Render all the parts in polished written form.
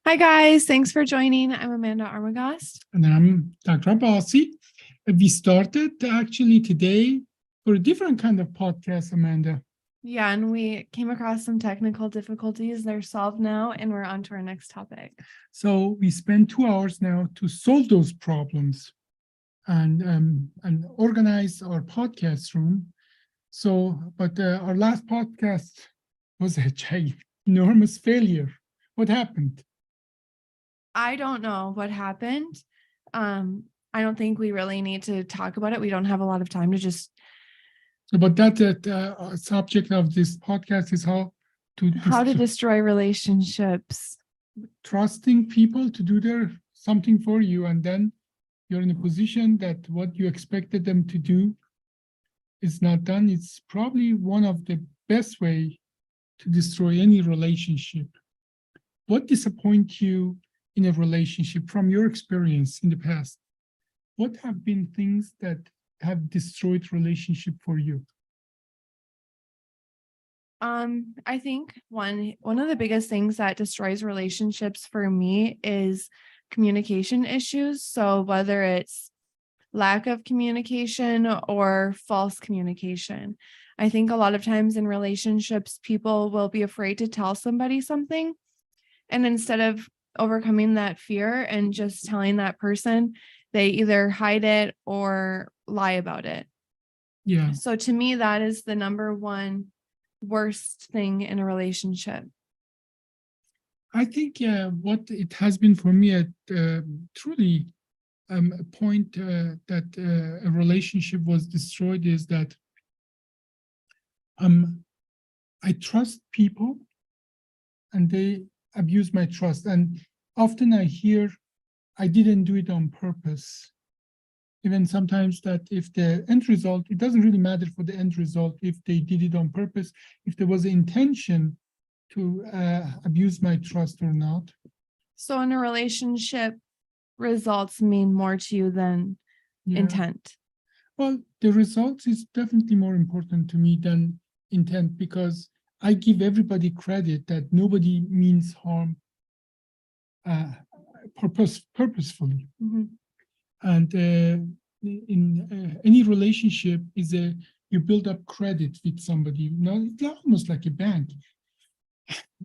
Hi, guys. Thanks for joining. I'm Amanda Armagast. And I'm Dr. Abbasi. We started actually today for a different kind of podcast, Amanda. Yeah, and we came across some technical difficulties. They're solved now, and we're on to our next topic. So we spent 2 hours now to solve those problems and organize our podcast room. But our last podcast was a enormous failure. What happened? I don't know what happened. I don't think we really need to talk about it. We don't have a lot of time to just. But that subject of this podcast is how to destroy relationships. Trusting people to do something for you, and then you're in a position that what you expected them to do is not done. It's probably one of the best way to destroy any relationship. What disappoints you in a relationship from your experience in the past? What have been things that have destroyed relationship for you? I think one of the biggest things that destroys relationships for me is communication issues. So whether it's lack of communication or false communication, I think a lot of times in relationships, people will be afraid to tell somebody something. And instead of overcoming that fear and just telling that person, they either hide it or lie about it. Yeah. So to me, that is the number one worst thing in a relationship. I think what it has been for me truly a point that a relationship was destroyed is that I trust people and they abuse my trust. And often I hear I didn't do it on purpose. Even sometimes that if the end result, it doesn't really matter for the end result, if they did it on purpose, if there was an intention to abuse my trust or not. So in a relationship, results mean more to you than intent. Well, the results is definitely more important to me than intent, because I give everybody credit that nobody means harm purposefully. Mm-hmm. And in any relationship you build up credit with somebody. Now it's almost like a bank.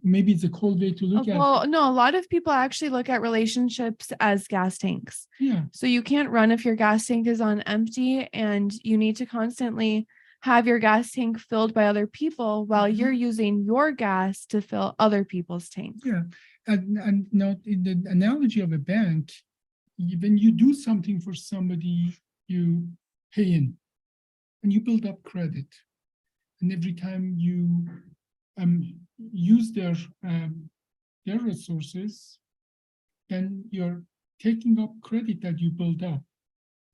Maybe it's a cold way to look at it. Well, no, a lot of people actually look at relationships as gas tanks. Yeah. So you can't run if your gas tank is on empty, and you need to constantly have your gas tank filled by other people while you're using your gas to fill other people's tanks. Yeah. And now in the analogy of a bank, when you do something for somebody, you pay in and you build up credit. And every time you use their resources, then you're taking up credit that you build up.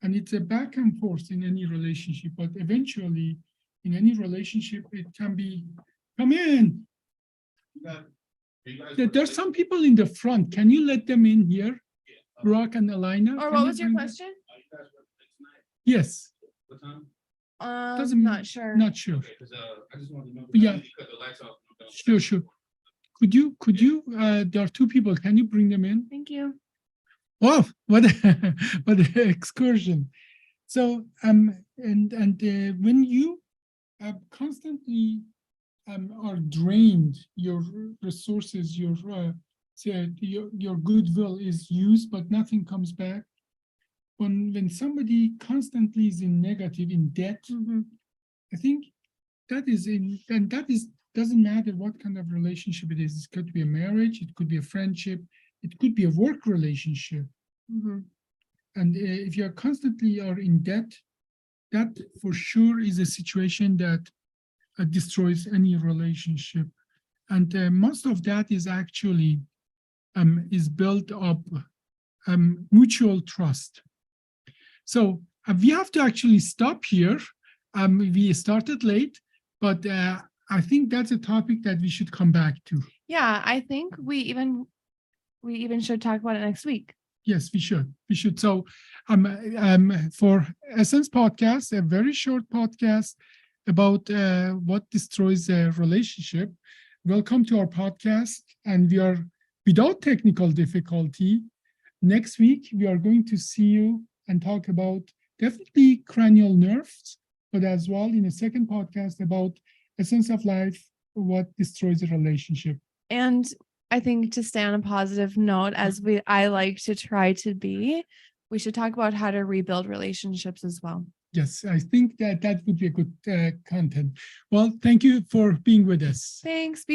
And it's a back and forth in any relationship, but eventually in any relationship, it can be, come in. There's some people in the front. Can you let them in here? Brock and Elena. Or what was your question? Yes. What time? Not sure. Not sure. I just want to know. Yeah. Cut the lights off. Sure. Could you, there are two people. Can you bring them in? Thank you. Wow, what an excursion. So, when you constantly are drained, your resources, your goodwill is used, but nothing comes back. When somebody constantly is in negative, in debt, I think doesn't matter what kind of relationship it is. It could be a marriage, it could be a friendship, it could be a work relationship. And if you are constantly in debt, that for sure is a situation that destroys any relationship. And most of that is actually is built up mutual trust. So we have to actually stop here. We started late, but I think that's a topic that we should come back to. Yeah, I think we even should talk about it next week. Yes, we should. So for Essence Podcast, a very short podcast about what destroys a relationship. Welcome to our podcast, and we are without technical difficulty, next week we are going to see you and talk about definitely cranial nerves, but as well in a second podcast about essence of life, what destroys a relationship. And I think to stay on a positive note, as I like to try to be, we should talk about how to rebuild relationships as well. Yes, I think that would be a good content. Well, thank you for being with us. Thanks. Be